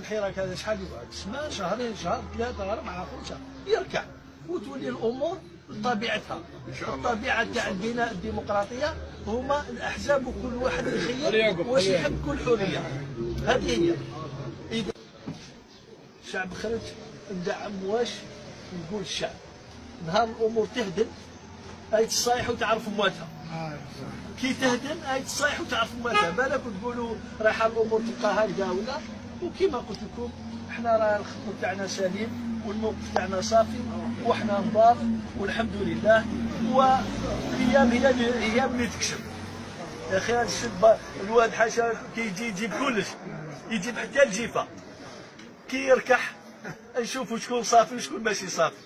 الحراك هذا شحال يقعد؟ سنه، شهرين، شهر، ثلاثه، اربعه، خمسه، يركع وتولي الامور بطبيعتها. الطبيعه تاع البناء الديمقراطيه هما الاحزاب وكل واحد يخير واش يحب، كل حريه. هذه هي. اذا الشعب خرج ندعم واش نقول الشعب. نهار الامور تهدن اي تصايح وتعرف مواتها. كي تهدن اي تصايح وتعرف مواتها. بالك تقولوا راح الامور تبقى هكذا ولا. وكما قلت لكم احنا راه الخطوه تاعنا سليم والموقف تاعنا صافي وحنا نضاف والحمد لله. والايام هي اللي تكشف. يا اخي هذا الشد الواد حاشا كي يجي يجيب كلش، يجيب حتى الجيفه. كي يركح نشوفوا شكون صافي وشكون ماشي صافي.